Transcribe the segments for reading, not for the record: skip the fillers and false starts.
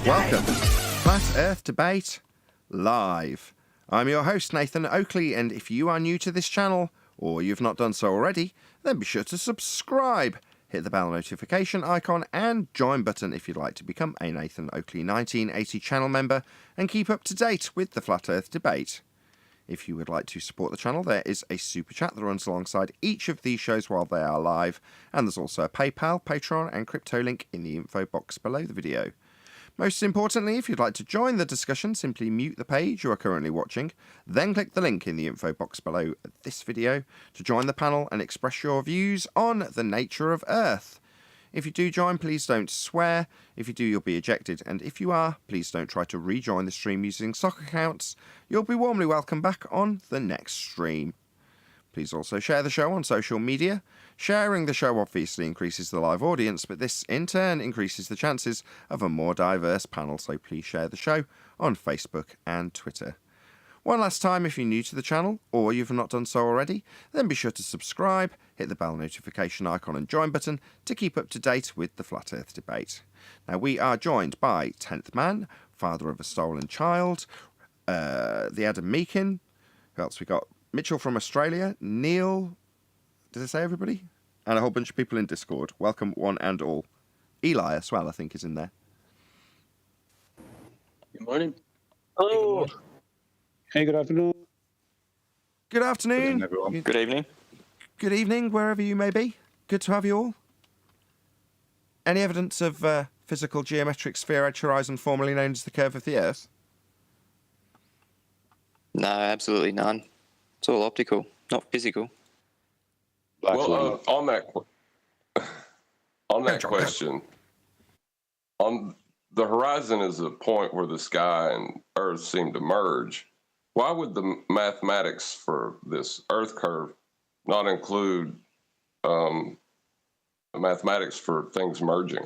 Welcome. Flat Earth Debate Live. I'm your host, Nathan Oakley, and if you are new to this channel, or you've not done so already, then be sure to subscribe. Hit the bell notification icon and join button if you'd like to become a Nathan Oakley 1980 channel member and keep up to date with the Flat Earth Debate. If you would like to support the channel, there is a super chat that runs alongside each of these shows while they are live, and there's also a PayPal, Patreon and crypto link in the info box below the video. Most importantly, if you'd like to join the discussion, simply mute the page you are currently watching, then click the link in the info box below this video to join the panel and express your views on the nature of Earth. If you do join, please don't swear. If you do, you'll be ejected. And if you are, please don't try to rejoin the stream using stock accounts. You'll be warmly welcome back on the next stream. Please also share the show on social media. Sharing the show obviously increases the live audience, but this in turn increases the chances of a more diverse panel, so please share the show on Facebook and Twitter. One last time, if you're new to the channel, or you've not done so already, then be sure to subscribe, hit the bell notification icon and join button to keep up to date with the Flat Earth Debate. Now, we are joined by 10th Man, Father of a Stolen Child, the Adam Meakin, who else we got? Mitchell from Australia, Neil, did I say everybody? And a whole bunch of people in Discord. Welcome one and all. Eli as well, I think, is in there. Good morning. Hello. Hey, good afternoon. Good afternoon. Everyone. Good evening. Good evening, wherever you may be. Good to have you all. Any evidence of physical geometric sphere edge horizon, formerly known as the curve of the Earth? No, absolutely none. It's all optical, not physical. Well, on that question, on the horizon is a point where the sky and Earth seem to merge. Why would the mathematics for this Earth curve not include mathematics for things merging?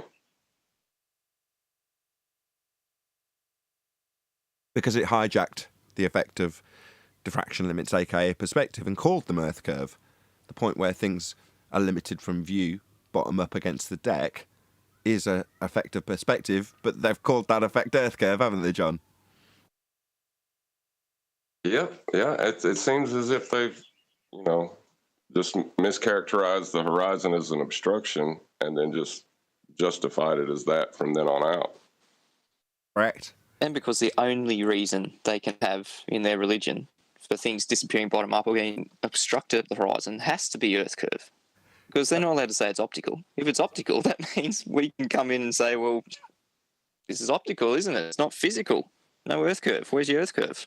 Because it hijacked the effect of diffraction limits, aka perspective, and called them Earth curve. The point where things are limited from view, bottom up against the deck, is an effect of perspective, but they've called that effect Earth curve, haven't they, John? Yeah. It seems as if they've, just mischaracterized the horizon as an obstruction and then just justified it as that from then on out. Correct. And because the only reason they can have in their religion for things disappearing bottom up or getting obstructed at the horizon has to be Earth curve. Because they're not allowed to say it's optical. If it's optical, that means we can come in and say, well, this is optical, isn't it? It's not physical. No Earth curve. Where's your Earth curve?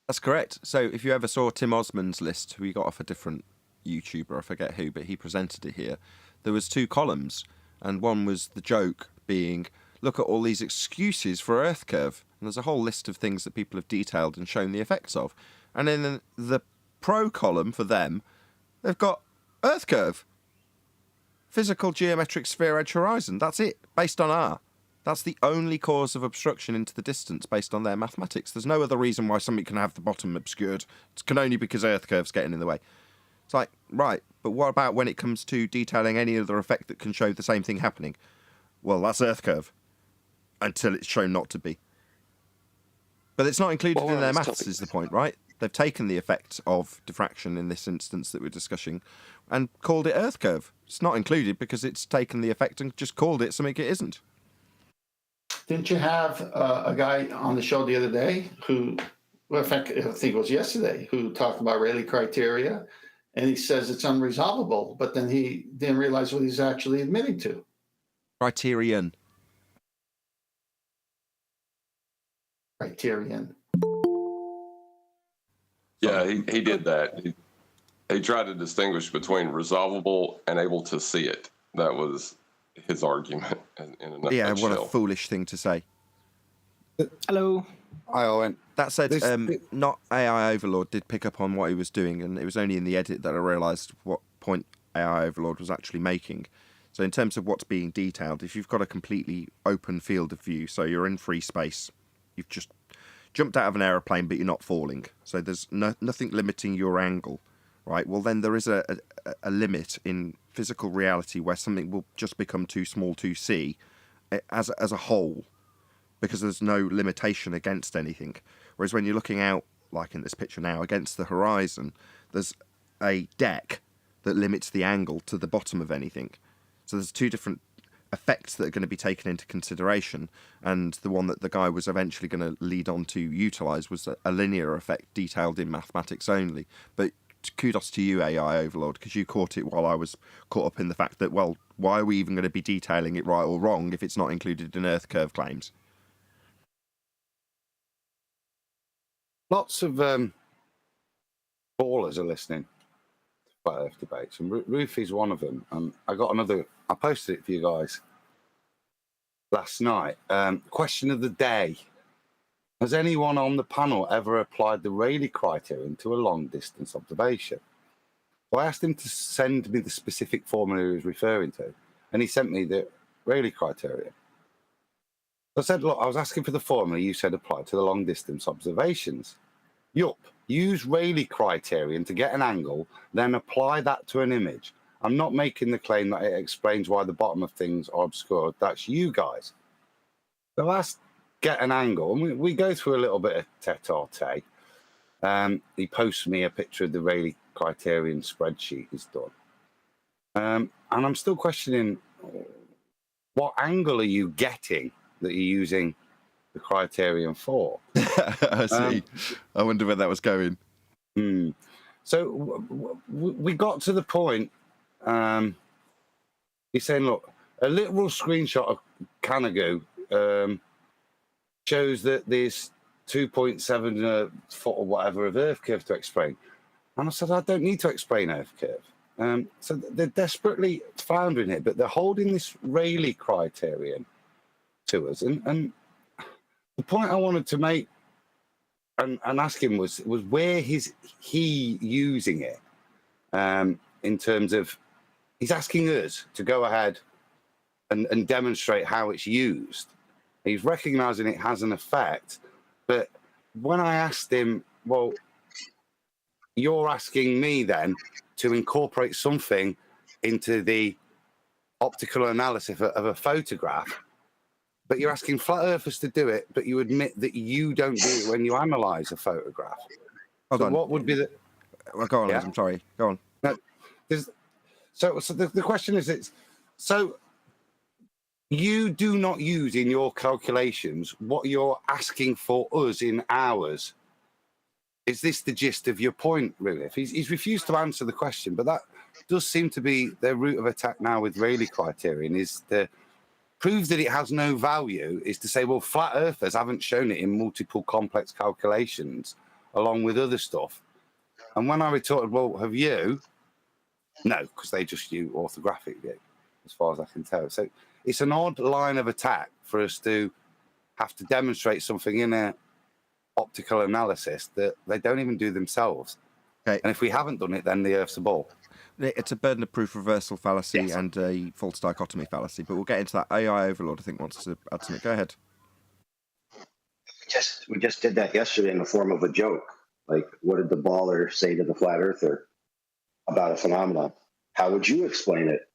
That's correct. So if you ever saw Tim Osman's list, who he got off a different YouTuber, I forget who, but he presented it here, there was two columns, and one was the joke being, look at all these excuses for Earth curve. And there's a whole list of things that people have detailed and shown the effects of. And in the pro column for them, they've got Earth curve. Physical geometric sphere edge horizon. That's it, based on R. That's the only cause of obstruction into the distance based on their mathematics. There's no other reason why something can have the bottom obscured. It can only because Earth curve's getting in the way. It's like, right, but what about when it comes to detailing any other effect that can show the same thing happening? Well, that's Earth curve. Until it's shown not to be. But it's not included in their maths, is the point, right? They've taken the effect of diffraction in this instance that we're discussing and called it Earth curve. It's not included because it's taken the effect and just called it something it isn't. Didn't you have a guy on the show the other day who, well, in fact, I think it was yesterday, who talked about Rayleigh criteria, and he says it's unresolvable, but then he didn't realize what he's actually admitting to. Criterion. Criterion. Yeah, he did that. He tried to distinguish between resolvable and able to see it. That was his argument in a nutshell. Yeah, what a foolish thing to say. Hello. Hi, Owen. That said, not AI Overlord did pick up on what he was doing, and it was only in the edit that I realised what point AI Overlord was actually making. So in terms of what's being detailed, if you've got a completely open field of view, so you're in free space, you've just jumped out of an aeroplane, but you're not falling. So there's nothing limiting your angle, right? Well, then there is a limit in physical reality where something will just become too small to see as a whole. because there's no limitation against anything. Whereas when you're looking out, like in this picture now, against the horizon, there's a deck that limits the angle to the bottom of anything. So there's two different effects that are going to be taken into consideration, and the one that the guy was eventually going to lead on to utilise was a linear effect detailed in mathematics only. But kudos to you, AI Overlord, because you caught it while I was caught up in the fact that, well, why are we even going to be detailing it right or wrong if it's not included in Earth curve claims? Lots of ballers are listening to Flat Earth debates, and Rufy's one of them. And I got another. I posted it for you guys last night. Question of the day: has anyone on the panel ever applied the Rayleigh criterion to a long-distance observation? So I asked him to send me the specific formula he was referring to, and he sent me the Rayleigh criterion. I said, look, I was asking for the formula you said applied to the long-distance observations. Yup, use Rayleigh criterion to get an angle, then apply that to an image. I'm not making the claim that it explains why the bottom of things are obscured. That's you guys. So let's get an angle. And we go through a little bit of tete-a-tete. He posts me a picture of the Rayleigh criterion spreadsheet he's done. And I'm still questioning, what angle are you getting that you're using the criterion for? I see. I wonder where that was going. So we got to the point. He's saying, look, a literal screenshot of Canagoo shows that there's 2.7 foot or whatever of Earth curve to explain. And I said, I don't need to explain Earth curve. So they're desperately floundering it, but they're holding this Rayleigh criterion to us. And the point I wanted to make and ask him was where is he using it, in terms of, he's asking us to go ahead and demonstrate how it's used. He's recognizing it has an effect. But when I asked him, well, you're asking me then to incorporate something into the optical analysis of a photograph, but you're asking flat earthers to do it, but you admit that you don't do it when you analyze a photograph. Hold on. What would be the... Well, go on, Yeah? I'm sorry. Go on. No, so the question is, so you do not use in your calculations what you're asking for us in ours. Is this the gist of your point, really? If he's refused to answer the question, but that does seem to be their route of attack now with Rayleigh criterion, is to prove that it has no value, is to say, well, flat earthers haven't shown it in multiple complex calculations along with other stuff. And when I retorted, well, have you? No, because they just use orthographic view, as far as I can tell. So it's an odd line of attack for us to have to demonstrate something in a optical analysis that they don't even do themselves. Okay. And if we haven't done it, then the Earth's a ball. It's a burden of proof reversal fallacy Yes. and a false dichotomy fallacy, but we'll get into that. AI Overlord, I think, wants to add something. Go ahead. We just did that yesterday in the form of a joke. Like, what did the baller say to the flat earther about a phenomenon? How would you explain it?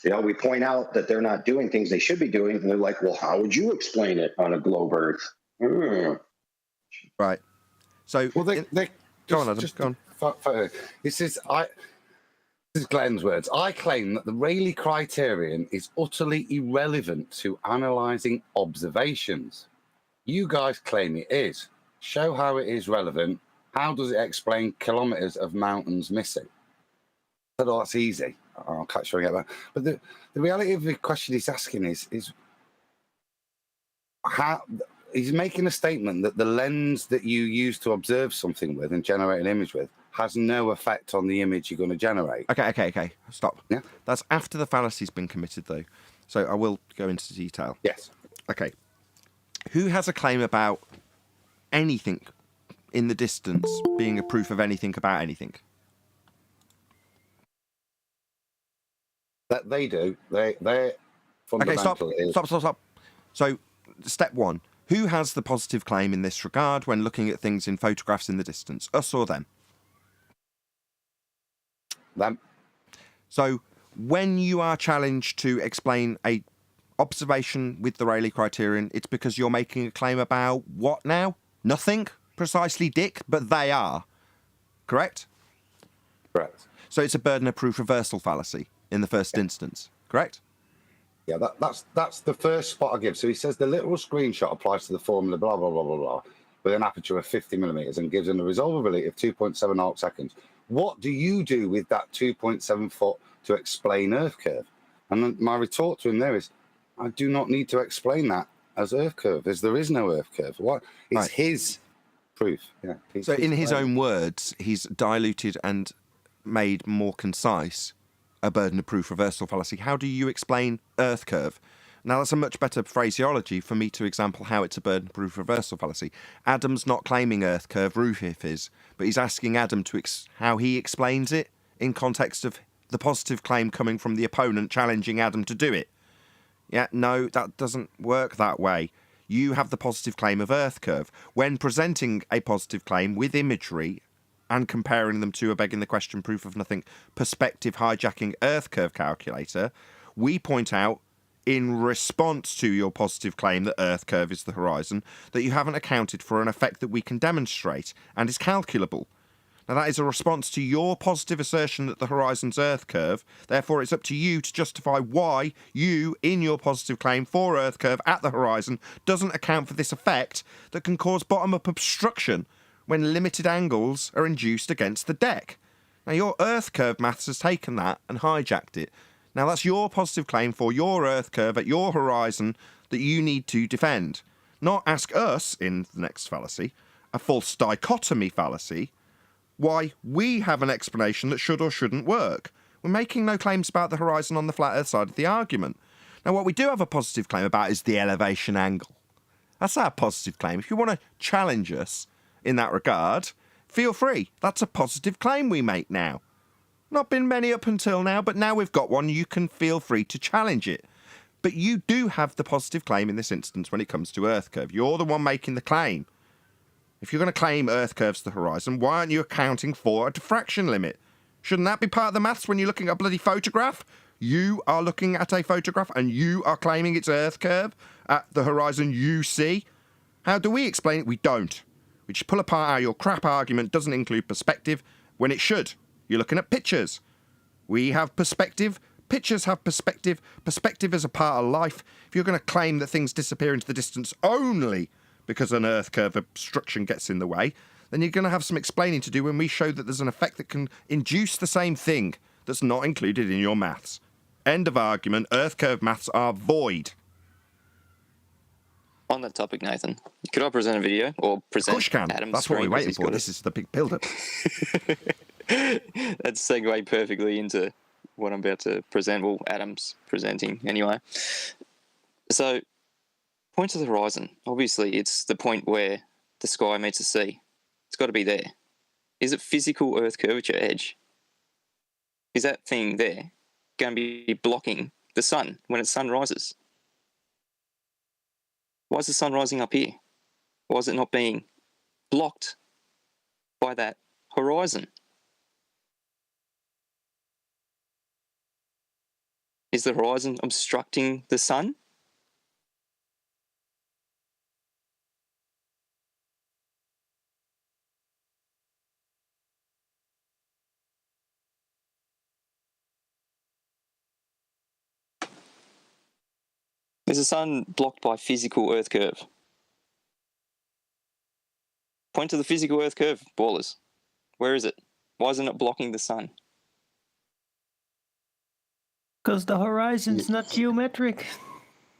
We point out that they're not doing things they should be doing, and they're like, well, how would you explain it on a globe Earth? Right. So, Well, go on, Adam. Go on. This is Glenn's words. I claim that the Rayleigh criterion is utterly irrelevant to analysing observations. You guys claim it is. Show how it is relevant. How does it explain kilometres of mountains missing? I said, oh, that's easy. I'll catch you again. But the reality of the question he's asking is how he's making a statement that the lens that you use to observe something with and generate an image with has no effect on the image you're going to generate. Okay. Stop. Yeah. That's after the fallacy's been committed, though. So I will go into detail. Yes. Okay. Who has a claim about anything in the distance being a proof of anything about anything? That they do. They're Okay, fundamental. stop. So, step one. Who has the positive claim in this regard when looking at things in photographs in the distance? Us or them? Them. So, when you are challenged to explain a observation with the Rayleigh criterion, it's because you're making a claim about what now? Nothing, precisely, Dick, but they are. Correct? Correct. So it's a burden of proof reversal fallacy in the first instance, correct? Yeah, that's the first spot I give. So he says the literal screenshot applies to the formula, blah, blah, blah, blah, blah, with an aperture of 50 millimeters and gives an resolvability of 2.7 arc seconds. What do you do with that 2.7 foot to explain Earth curve? And then my retort to him there is, I do not need to explain that as Earth curve, as there is no Earth curve. What? It's Right. his proof. Yeah. So in his own words, he's diluted and made more concise a burden of proof reversal fallacy. How do you explain Earth curve? Now, that's a much better phraseology for me to example how it's a burden of proof reversal fallacy. Adam's not claiming Earth curve, Rufif is, but he's asking Adam to how he explains it in context of the positive claim coming from the opponent challenging Adam to do it. Yeah, no, that doesn't work that way. You have the positive claim of Earth curve. When presenting a positive claim with imagery and comparing them to a begging the question proof of nothing perspective hijacking Earth curve calculator, we point out in response to your positive claim that Earth curve is the horizon that you haven't accounted for an effect that we can demonstrate and is calculable. Now that is a response to your positive assertion that the horizon's Earth curve, therefore it's up to you to justify why you, in your positive claim for Earth curve at the horizon, doesn't account for this effect that can cause bottom-up obstruction when limited angles are induced against the deck. Now your Earth curve maths has taken that and hijacked it. Now that's your positive claim for your Earth curve at your horizon that you need to defend. Not ask us, in the next fallacy, a false dichotomy fallacy, why we have an explanation that should or shouldn't work. We're making no claims about the horizon on the flat Earth side of the argument. Now what we do have a positive claim about is the elevation angle. That's our positive claim. If you want to challenge us in that regard, feel free. That's a positive claim we make now. Not been many up until now, but now we've got one, you can feel free to challenge it. But you do have the positive claim in this instance when it comes to Earth curve. You're the one making the claim. If you're going to claim Earth curve's the horizon, why aren't you accounting for a diffraction limit? Shouldn't that be part of the maths when you're looking at a bloody photograph? You are looking at a photograph and you are claiming it's Earth curve at the horizon you see. How do we explain it? We don't. We just pull apart how your crap argument doesn't include perspective when it should. You're looking at pictures. We have perspective. Pictures have perspective. Perspective is a part of life. If you're going to claim that things disappear into the distance only because an Earth curve obstruction gets in the way, then you're going to have some explaining to do when we show that there's an effect that can induce the same thing that's not included in your maths. End of argument. Earth curve maths are void. On that topic, Nathan, could I present a video or present Of course you can. Adam's That's what we're screen, 'cause waiting he's for. got This is the big build-up. That's segue perfectly into what I'm about to present. Well, Adam's presenting anyway. So, point to the horizon. Obviously, it's the point where the sky meets the sea. It's got to be there. Is it physical Earth curvature edge? Is that thing there going to be blocking the sun when its sun rises? Why is the sun rising up here? Why is it not being blocked by that horizon? Is the horizon obstructing the sun? Is the sun blocked by physical Earth curve? Point to the physical Earth curve, ballers. Where is it? Why is it not blocking the sun? Because the horizon's not geometric.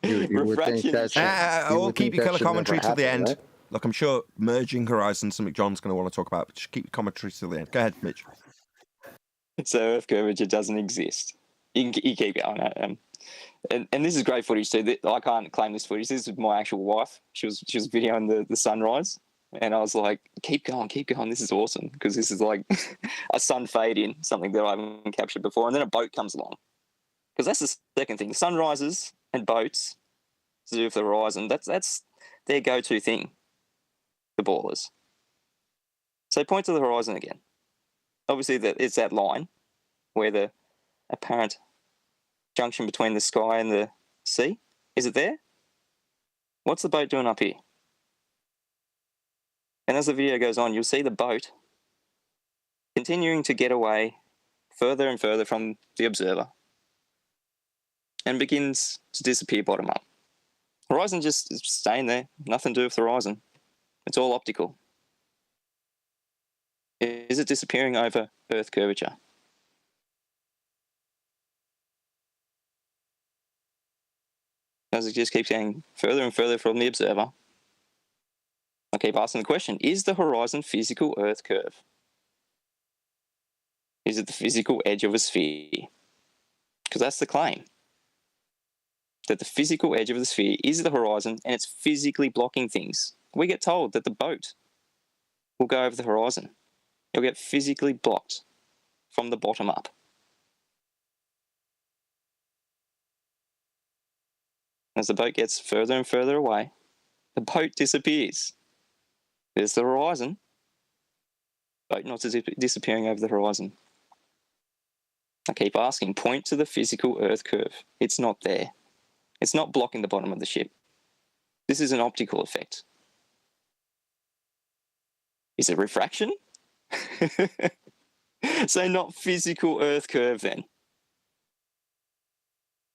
You would think Refraction. that should, you I'll would keep think your that colour should never commentary till the happen, end. right? Look, I'm sure merging horizons, something John's going to want to talk about, but just keep your commentary till the end. Go ahead, Mitch. So Earth curvature doesn't exist. You keep going. And this is great footage too. I can't claim this footage. This is my actual wife. She was videoing the sunrise, and I was like, keep going. This is awesome, because this is like a sun fade in, something that I haven't captured before. And then a boat comes along, because that's the second thing. Sunrises and boats to do with the horizon. That's their go-to thing. The ballers. So point to the horizon again. Obviously, it's that line where the apparent junction between the sky and the sea. Is it there? What's the boat doing up here? And as the video goes on, you'll see the boat continuing to get away further and further from the observer and begins to disappear bottom up. Horizon just is staying there, nothing to do with the horizon. It's all optical. Is it disappearing over Earth curvature? As it just keeps getting further and further from the observer, I keep asking the question, is the horizon physical Earth curve? Is it the physical edge of a sphere? Because that's the claim. That the physical edge of the sphere is the horizon and it's physically blocking things. We get told that the boat will go over the horizon. It'll get physically blocked from the bottom up. As the boat gets further and further away, the boat disappears. There's the horizon. Boat not disappearing over the horizon. I keep asking, point to the physical Earth curve. It's not there. It's not blocking the bottom of the ship. This is an optical effect. Is it refraction? So not physical Earth curve then.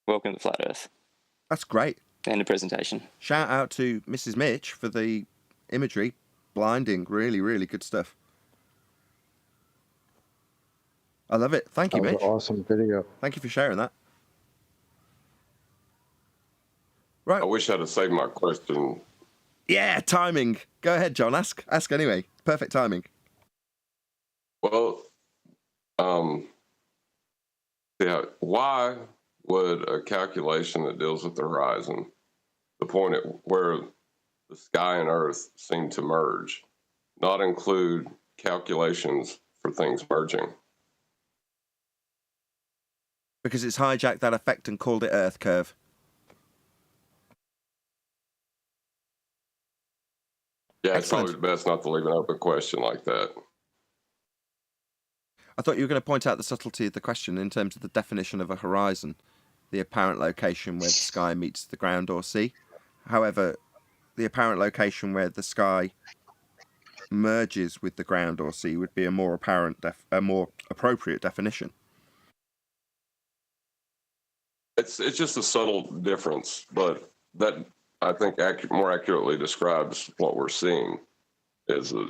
Welcome to Flat Earth. That's great. End of presentation. Shout out to Mrs. Mitch for the imagery. Blinding. Really, really good stuff. I love it. Thank you, That was Mitch. an awesome video. Thank you for sharing that. Right. I wish I'd have saved my question. Yeah, timing. Go ahead, John. Ask anyway. Perfect timing. Well, yeah, why would a calculation that deals with the horizon, the point at where the sky and Earth seem to merge, not include calculations for things merging? Because it's hijacked that effect and called it Earth curve. Yeah, it's Excellent. probably best not to leave an open question like that. I thought you were going to point out the subtlety of the question in terms of the definition of a horizon, the apparent location where the sky meets the ground or sea. However, the apparent location where the sky merges with the ground or sea would be a more appropriate definition. It's just a subtle difference, but that I think more accurately describes what we're seeing as a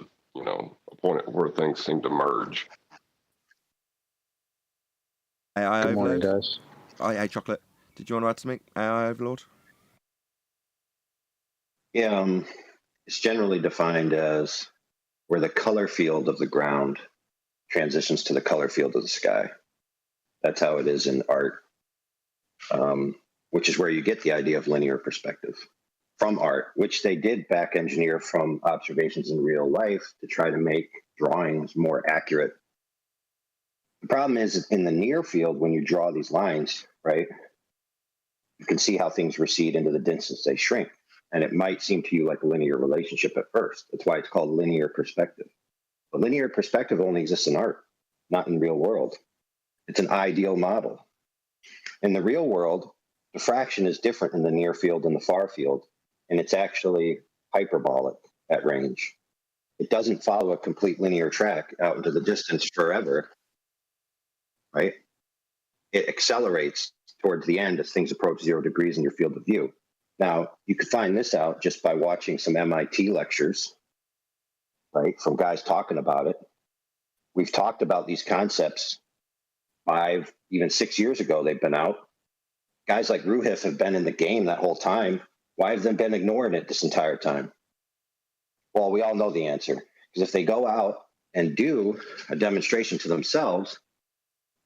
point where things seem to merge. AI Good morning, Overlord? guys. Hey, Chocolate. Did you want to add something? AI Overlord? Yeah, it's generally defined as where the color field of the ground transitions to the color field of the sky. That's how it is in art, which is where you get the idea of linear perspective from art, which they did back engineer from observations in real life to try to make drawings more accurate. The problem is in the near field, when you draw these lines, right, you can see how things recede into the distance they shrink. And it might seem to you like a linear relationship at first. That's why it's called linear perspective. But linear perspective only exists in art, not in the real world. It's an ideal model. In the real world, diffraction is different in the near field and the far field, and it's actually hyperbolic at range. It doesn't follow a complete linear track out into the distance forever, right? It accelerates towards the end as things approach 0 degrees in your field of view. Now, you could find this out just by watching some MIT lectures, right, from guys talking about it. We've talked about these concepts 5, even 6 years ago, they've been out. Guys like Ruhif have been in the game that whole time. Why have they been ignoring it this entire time? Well, we all know the answer. Because if they go out and do a demonstration to themselves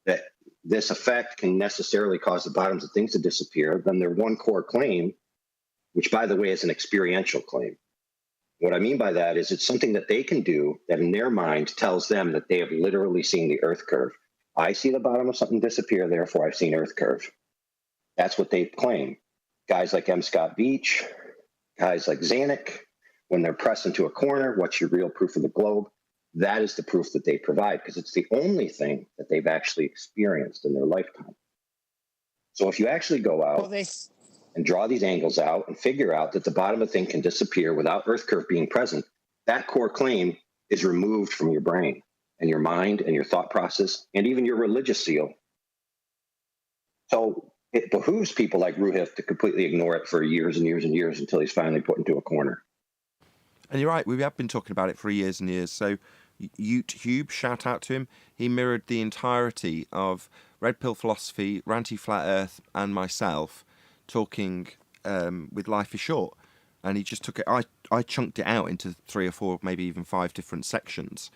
that this effect can necessarily cause the bottoms of things to disappear, then their one core claim, which, by the way, is an experiential claim. What I mean by that is it's something that they can do that in their mind tells them that they have literally seen the Earth curve. I see the bottom of something disappear, therefore I've seen Earth curve. That's what they claim. Guys like M. Scott Beach, guys like Zanuck, when they're pressed into a corner, what's your real proof of the globe? That is the proof that they provide because it's the only thing that they've actually experienced in their lifetime. So if you actually go out and draw these angles out and figure out that the bottom of a thing can disappear without Earth curve being present, that core claim is removed from your brain and your mind and your thought process and even your religious seal. So it behooves people like Ruhif to completely ignore it for years and years and years until he's finally put into a corner. And you're right, we have been talking about it for years and years. So YouTube, shout out to him. He mirrored the entirety of Red Pill Philosophy, Ranty Flat Earth, and myself talking with Life is Short. And he just took it, I chunked it out into 3 or 4, maybe even 5 different sections.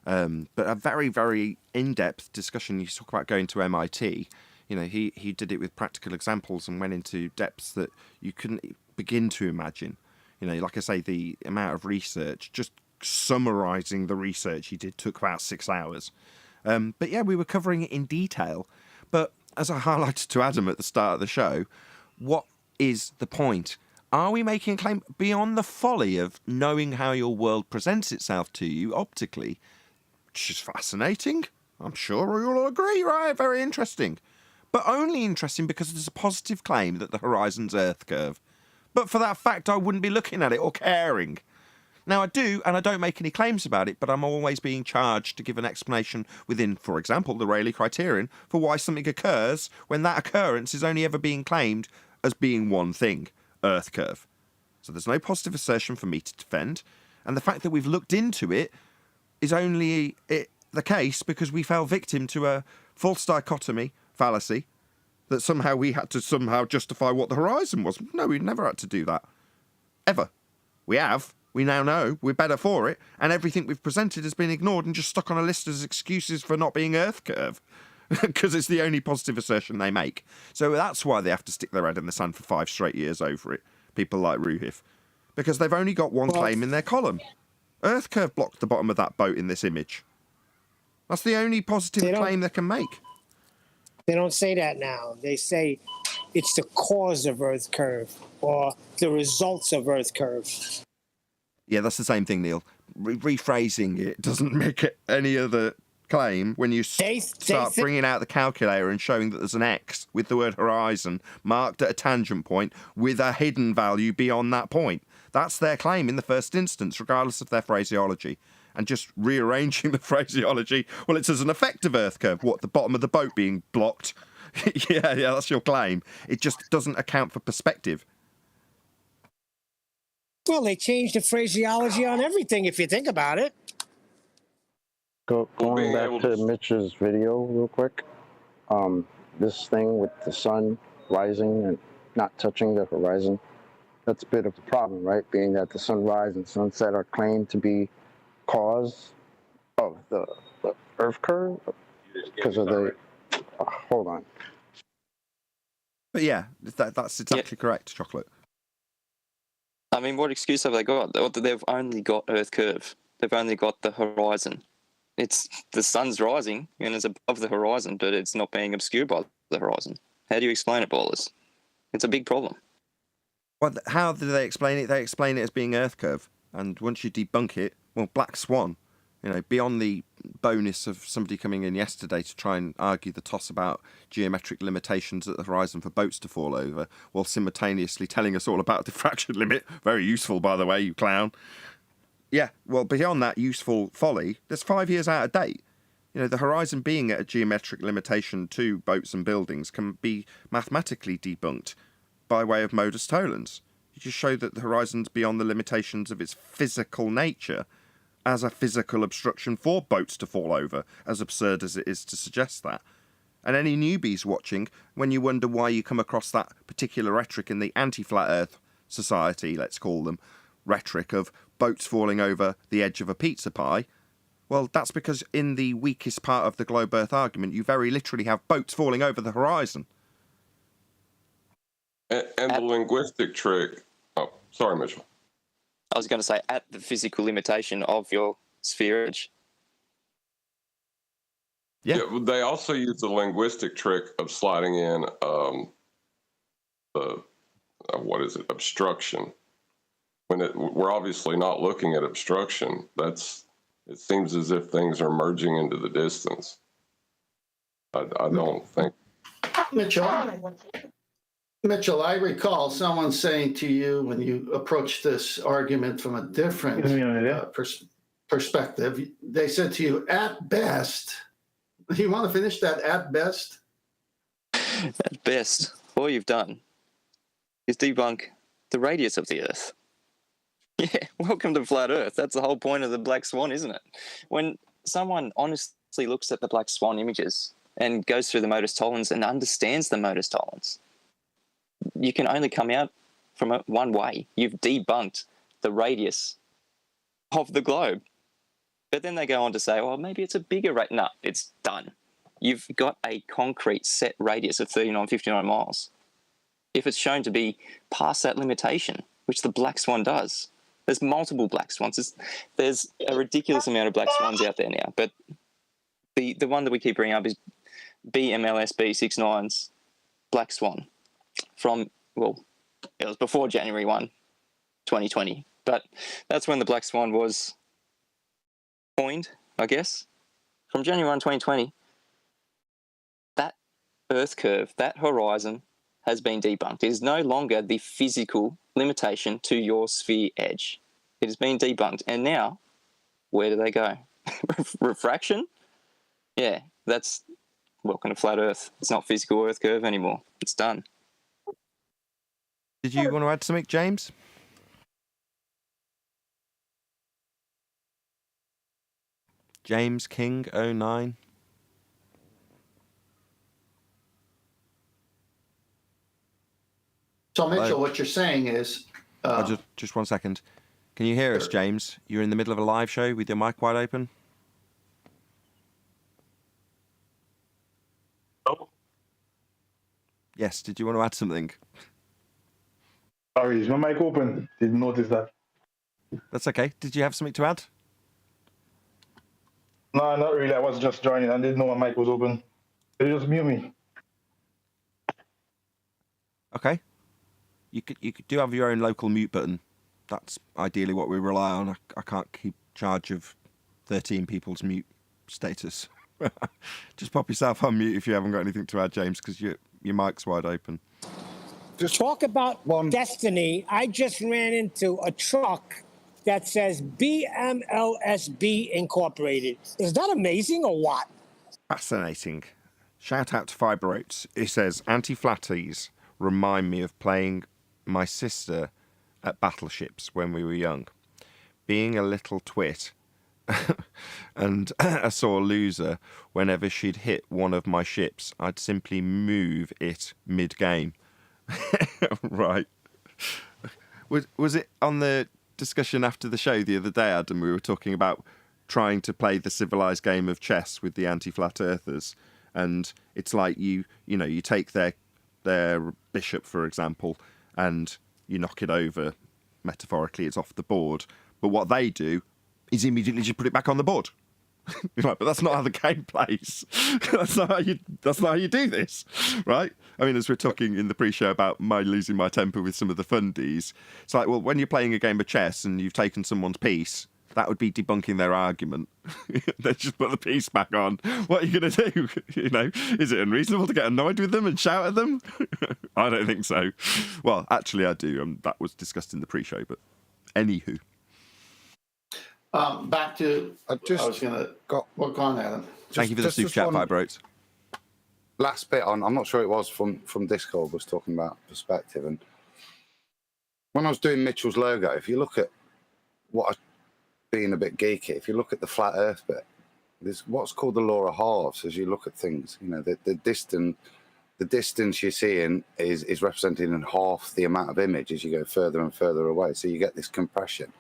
But a very, very in-depth discussion. You talk about going to MIT. You know, he did it with practical examples and went into depths that you couldn't begin to imagine. You know, like I say, the amount of research, just summarising the research he did took about 6 hours. But yeah, we were covering it in detail. But as I highlighted to Adam at the start of the show, what is the point? Are we making a claim beyond the folly of knowing how your world presents itself to you optically? Which is fascinating. I'm sure we all agree, right? Very interesting. But only interesting because there's a positive claim that the horizon's Earth curve. But for that fact, I wouldn't be looking at it or caring. Now, I do, and I don't make any claims about it, but I'm always being charged to give an explanation within, for example, the Rayleigh criterion for why something occurs when that occurrence is only ever being claimed as being one thing, Earth curve. So there's no positive assertion for me to defend, and the fact that we've looked into it is only the case because we fell victim to a false dichotomy fallacy that somehow we had to justify what the horizon was. No, we've never had to do that. Ever. We have. We now know we're better for it, and everything we've presented has been ignored and just stuck on a list as excuses for not being Earth curve, because it's the only positive assertion they make. So that's why they have to stick their head in the sand for 5 straight years over it, people like Ruhif, because they've only got one claim in their column. Earth curve blocked the bottom of that boat in this image. That's the only positive claim they can make. They don't say that now. They say it's the cause of Earth curve or the results of Earth curve. Yeah, that's the same thing, Neil. Rephrasing it doesn't make it any other claim when you start bringing out the calculator and showing that there's an X with the word horizon marked at a tangent point with a hidden value beyond that point. That's their claim in the first instance, regardless of their phraseology. And just rearranging the phraseology, well, it's as an effect of Earth curve. What, the bottom of the boat being blocked? yeah, that's your claim. It just doesn't account for perspective. Well, they changed the phraseology on everything, if you think about it. Going back to Mitch's video real quick, this thing with the sun rising and not touching the horizon, that's a bit of a problem, right? Being that the sunrise and sunset are claimed to be cause of the Earth curve because of the... hold on. But yeah, that's exactly correct, Chocolate. I mean, what excuse have they got? They've only got Earth curve. They've only got the horizon. It's the sun's rising and it's above the horizon, but it's not being obscured by the horizon. How do you explain it, ballers? It's a big problem. Well, how do they explain it? They explain it as being Earth curve, and once you debunk it, well, Black Swan. You know, beyond the bonus of somebody coming in yesterday to try and argue the toss about geometric limitations at the horizon for boats to fall over, while simultaneously telling us all about diffraction limit. Very useful, by the way, you clown. Yeah, well, beyond that useful folly, there's 5 years out of date. You know, the horizon being at a geometric limitation to boats and buildings can be mathematically debunked by way of modus tollens. You just show that the horizon's beyond the limitations of its physical nature as a physical obstruction for boats to fall over, as absurd as it is to suggest that. And any newbies watching, when you wonder why you come across that particular rhetoric in the anti-flat earth society, let's call them, rhetoric of boats falling over the edge of a pizza pie, well, that's because in the weakest part of the globe earth argument, you very literally have boats falling over the horizon. And the linguistic trick... Oh, sorry, Mitchell. I was going to say, at the physical limitation of your sphere edge. Yeah. They also use the linguistic trick of sliding in obstruction. When we're obviously not looking at obstruction. It seems as if things are merging into the distance. I don't think. Mitchell, Mitchell, I recall someone saying to you when you approached this argument from a different perspective, they said to you, at best, you want to finish that at best? At best, all you've done is debunk the radius of the Earth. Yeah, welcome to flat Earth. That's the whole point of the Black Swan, isn't it? When someone honestly looks at the Black Swan images and goes through the modus tollens and understands the modus tollens, you can only come out from it one way. You've debunked the radius of the globe. But then they go on to say, well, maybe it's a bigger radius. No, it's done. You've got a concrete set radius of 59 miles. If it's shown to be past that limitation, which the Black Swan does, there's multiple Black Swans. There's a ridiculous amount of Black Swans out there now. But the one that we keep bringing up is BMLSB69's Black Swan from, well, it was before January 1, 2020. But that's when the Black Swan was coined, I guess. From January 1, 2020, that Earth curve, that horizon, has been debunked. It is no longer the physical limitation to your sphere edge. It has been debunked. And now, where do they go? Refraction? Yeah, that's welcome to flat Earth. It's not physical Earth curve anymore. It's done. Did you want to add something, James? James King 09. So, Mitchell, Hello? what you're saying is... Just 1 second. Can you hear us, James? You're in the middle of a live show with your mic wide open. Oh. Yes, did you want to add something? Sorry, is my mic open? Didn't notice that. That's okay. Did you have something to add? No, not really. I was just joining. I didn't know my mic was open. They just mute me. Okay. You do have your own local mute button. That's ideally what we rely on. I can't keep charge of 13 people's mute status. Just pop yourself on mute if you haven't got anything to add, James, because your mic's wide open. Just talk about destiny. I just ran into a truck that says BMLSB Incorporated. Is that amazing or what? Fascinating. Shout out to Fiber Oats. It says, anti-flatties remind me of playing my sister at battleships when we were young. Being a little twit and a sore loser, whenever she'd hit one of my ships, I'd simply move it mid-game. Right. Was it on the discussion after the show the other day, Adam, we were talking about trying to play the civilized game of chess with the anti-flat earthers, and it's like you take their bishop, for example, and you knock it over. Metaphorically, it's off the board. But what they do is immediately just put it back on the board. You're like, but that's not how the game plays. That's not how you do this, right? I mean, as we're talking in the pre-show about my losing my temper with some of the fundies, it's like, well, when you're playing a game of chess and you've taken someone's piece, that would be debunking their argument. They just put the piece back on. What are you going to do? Is it unreasonable to get annoyed with them and shout at them? I don't think so. Well, actually, I do. That was discussed in the pre-show, but anywho. Back to... I was going to... Go on, Adam. Thank you for the super chat, Fiber Oats. Last bit on, I'm not sure it was from Discord, was talking about perspective. And when I was doing Mitchell's logo, if you look at what being a bit geeky, if you look at the flat Earth bit, there's what's called the law of halves. As you look at things, the distance you're seeing is represented in half the amount of image as you go further and further away. So you get this compression,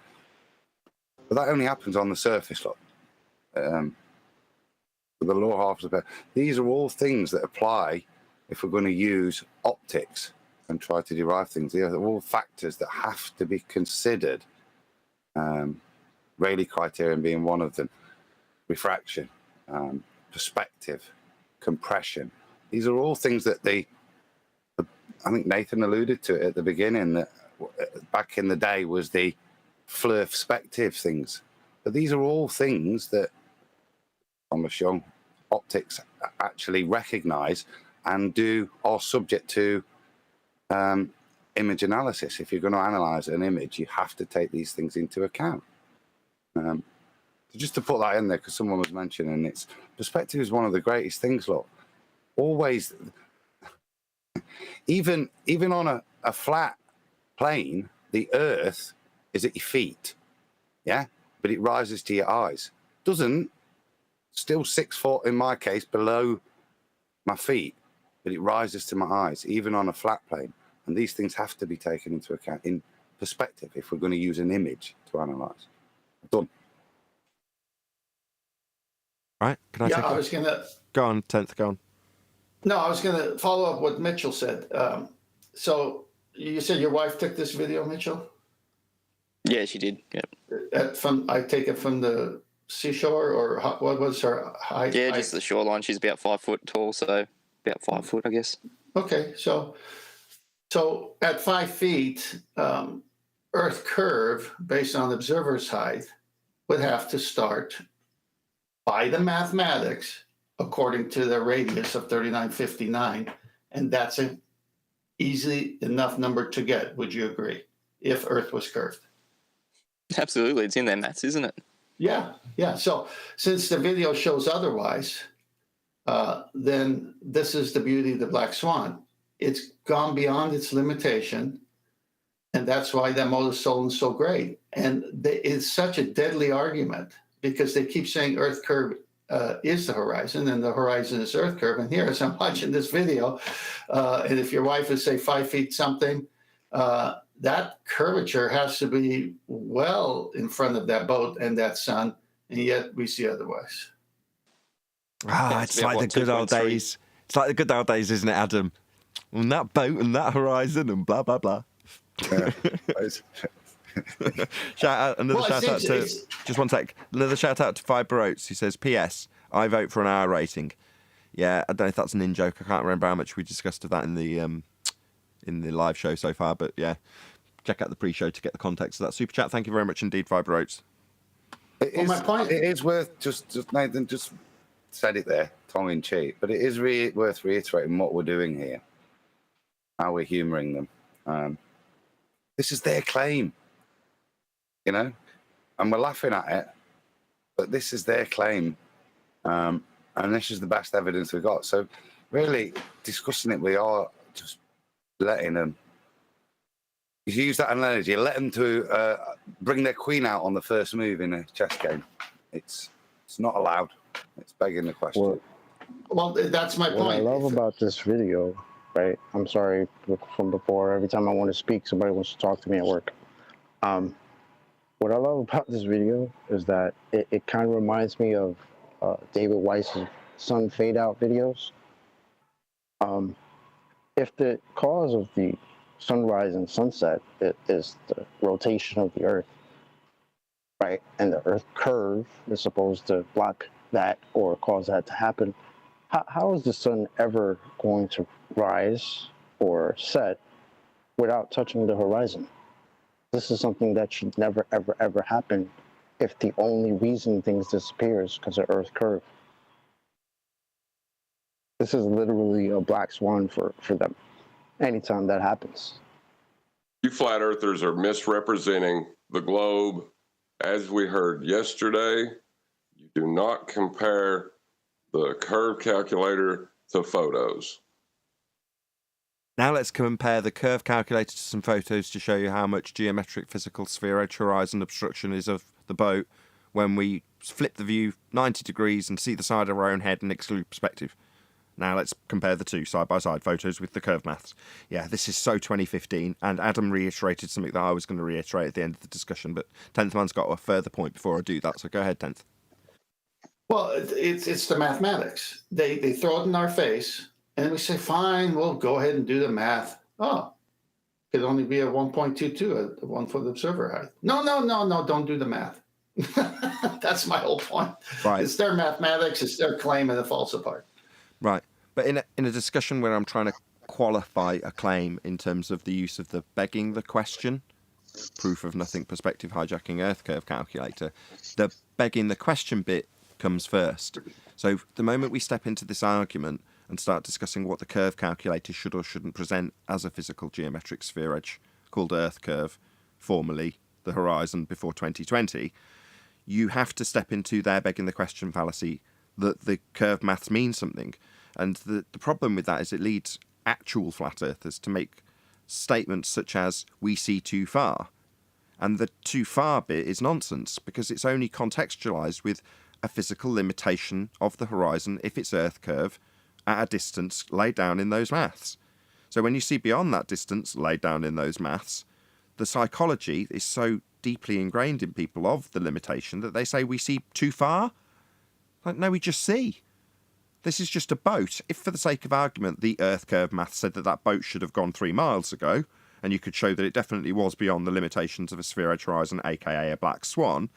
but that only happens on the surface. Look, the law of halves. These are all things that apply if we're going to use optics and try to derive things. These are all factors that have to be considered. Rayleigh criterion being one of them, refraction, perspective, compression. These are all things that I think Nathan alluded to it at the beginning, that back in the day was the flurspective things. But these are all things that Thomas Young optics actually recognize and are subject to image analysis. If you're going to analyze an image, you have to take these things into account. So just to put that in there, because someone was mentioning it's perspective is one of the greatest things. Look, always, even on a flat plane, the Earth is at your feet, yeah, but it rises to your eyes. Doesn't, still 6 foot in my case below my feet, but it rises to my eyes, even on a flat plane. And these things have to be taken into account in perspective if we're going to use an image to analyze. Done. Right? Can I take I was going to. Go on, 10th, go on. No, I was going to follow up what Mitchell said. So you said your wife took this video, Mitchell? Yeah, she did. Yeah. I take it from the seashore, or what was her height? Yeah, just the shoreline. She's about 5 foot tall, so about 5 foot, I guess. Okay, so at 5 feet, Earth curve based on observer's height would have to start by the mathematics according to the radius of 3959, and that's an easy enough number to get. Would you agree? If Earth was curved. Absolutely, it's in their maths, isn't it? Yeah. So since the video shows otherwise, then this is the beauty of the black swan. It's gone beyond its limitation, and that's why that modus solens is so great. And it's such a deadly argument because they keep saying Earth curve is the horizon, and the horizon is Earth curve. And here, as I'm watching this video, and if your wife is, say, 5 feet something, that curvature has to be well in front of that boat and that sun, and yet we see otherwise. It's like the good old days. It's like the good old days, isn't it, Adam? And that boat and that horizon and blah, blah, blah. Shout out to, just one sec, another shout out to Fiber Oats. He says, P.S. I vote for an R rating. Yeah, I don't know if that's an in-joke. I can't remember how much we discussed of that in the live show so far, but yeah, check out the pre-show to get the context of that super chat. Thank you very much indeed, Fiber Oats. It is worth just Nathan just said it there, tongue in cheek, but it is worth reiterating what we're doing here, how we're humouring them. This is their claim, you know, and we're laughing at it, but this is their claim, and this is the best evidence we've got. So really discussing it, we are just letting them, if you use that analogy, let them to bring their queen out on the first move in a chess game. It's not allowed. It's begging the question. Well, that's my point. What I love about this video, right? I'm sorry from before. Every time I want to speak, somebody wants to talk to me at work. What I love about this video is that it kind of reminds me of David Weiss's sun fade out videos. If the cause of the sunrise and sunset is the rotation of the Earth, right, and the Earth curve is supposed to block that or cause that to happen, how is the sun ever going to rise or set without touching the horizon? This is something that should never, ever, ever happen if the only reason things disappear is because of Earth curve. This is literally a black swan for them anytime that happens. You flat earthers are misrepresenting the globe. As we heard yesterday, you do not compare the curve calculator to photos. Now let's compare the curve calculator to some photos to show you how much geometric physical spheroid horizon obstruction is of the boat when we flip the view 90 degrees and see the side of our own head and exclude perspective. Now let's compare the two side-by-side photos with the curve maths. Yeah, this is so 2015, and Adam reiterated something that I was going to reiterate at the end of the discussion, but 10th man's got a further point before I do that, so go ahead, 10th. Well, it's the mathematics. They throw it in our face, and we say, fine, we'll go ahead and do the math. Oh, it could only be a 1.22 at 1 foot observer height. No, don't do the math. That's my whole point. Right. It's their mathematics, it's their claim, and it falls apart. Right. But in a discussion where I'm trying to qualify a claim in terms of the use of the begging the question, proof of nothing perspective hijacking Earth curve calculator, the begging the question bit comes first. So the moment we step into this argument and start discussing what the curve calculator should or shouldn't present as a physical geometric sphere edge called Earth curve, formerly the horizon before 2020, you have to step into their begging the question fallacy that the curve maths means something. And the problem with that is it leads actual flat earthers to make statements such as, we see too far. And the too far bit is nonsense, because it's only contextualised with a physical limitation of the horizon if it's Earth curve at a distance laid down in those maths. So when you see beyond that distance laid down in those maths, the psychology is so deeply ingrained in people of the limitation that they say we see too far. Like, no, we just see. This is just a boat. If, for the sake of argument, the Earth curve math said that that boat should have gone 3 miles ago, and you could show that it definitely was beyond the limitations of a sphere edge horizon, aka a black swan,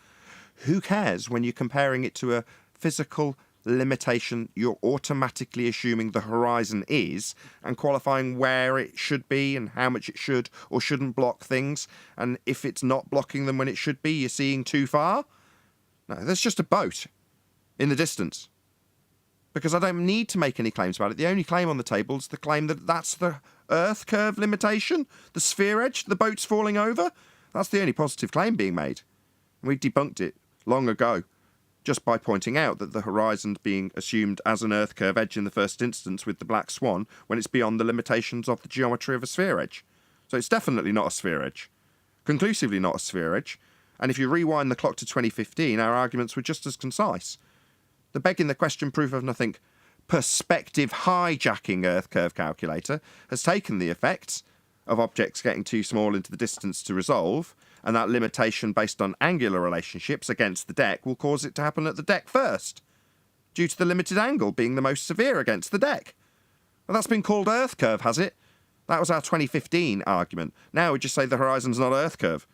who cares when you're comparing it to a physical limitation you're automatically assuming the horizon is and qualifying where it should be and how much it should or shouldn't block things, and if it's not blocking them when it should be, you're seeing too far? No, there's just a boat in the distance. Because I don't need to make any claims about it. The only claim on the table is the claim that that's the Earth curve limitation, the sphere edge, the boat's falling over. That's the only positive claim being made. We debunked it long ago, just by pointing out that the horizon being assumed as an Earth curve edge in the first instance with the black swan when it's beyond the limitations of the geometry of a sphere edge. So it's definitely not a sphere edge. Conclusively not a sphere edge. And if you rewind the clock to 2015, our arguments were just as concise. The begging the question proof of nothing perspective hijacking Earth curve calculator has taken the effects of objects getting too small into the distance to resolve, and that limitation based on angular relationships against the deck will cause it to happen at the deck first, due to the limited angle being the most severe against the deck. Well, that's been called Earth curve, has it? That was our 2015 argument. Now we just say the horizon's not Earth curve.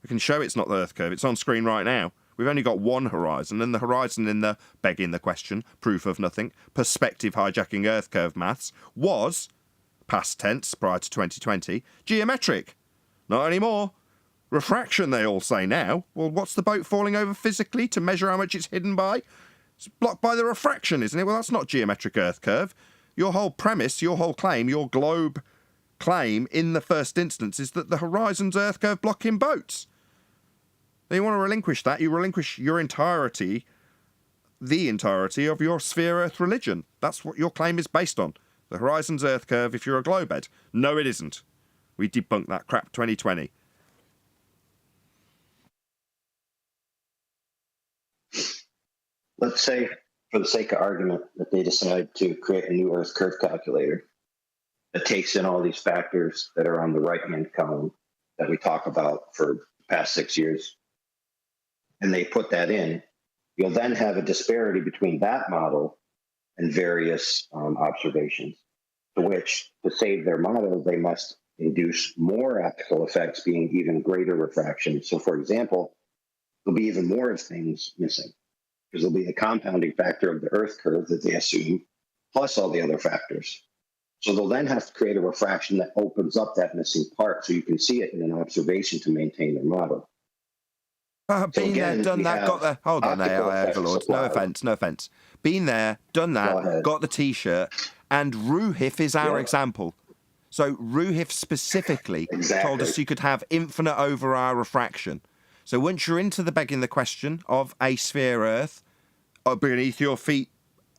We can show it's not the Earth curve. It's on screen right now. We've only got one horizon, and the horizon in the begging the question, proof of nothing, perspective hijacking Earth curve maths was, past tense prior to 2020, geometric. Not anymore. Refraction, they all say now. Well, what's the boat falling over physically to measure how much it's hidden by? It's blocked by the refraction, isn't it? Well, that's not geometric Earth curve. Your whole premise, your whole claim, your globe claim in the first instance is that the horizon's Earth curve blocking boats. You want to relinquish that, you relinquish your entirety, the entirety of your sphere Earth religion. That's what your claim is based on. The horizon's Earth curve if you're a globed. No, it isn't. We debunked that crap 2020. Let's say, for the sake of argument, that they decide to create a new Earth curve calculator that takes in all these factors that are on the right-hand column that we talk about for the past 6 years. And they put that in, you'll then have a disparity between that model and various observations, to which, to save their model, they must induce more optical effects, being even greater refraction. So, for example, there'll be even more of things missing, because there'll be the compounding factor of the Earth curve that they assume, plus all the other factors. So they'll then have to create a refraction that opens up that missing part so you can see it in an observation to maintain their model. Been there, done that, got the... Hold on, AI overlords. No offence. Been there, done that, got the T-shirt, and Ruhif is our example. So Ruhif specifically told us you could have infinite over our refraction. So once you're into the begging the question of a sphere Earth, or beneath your feet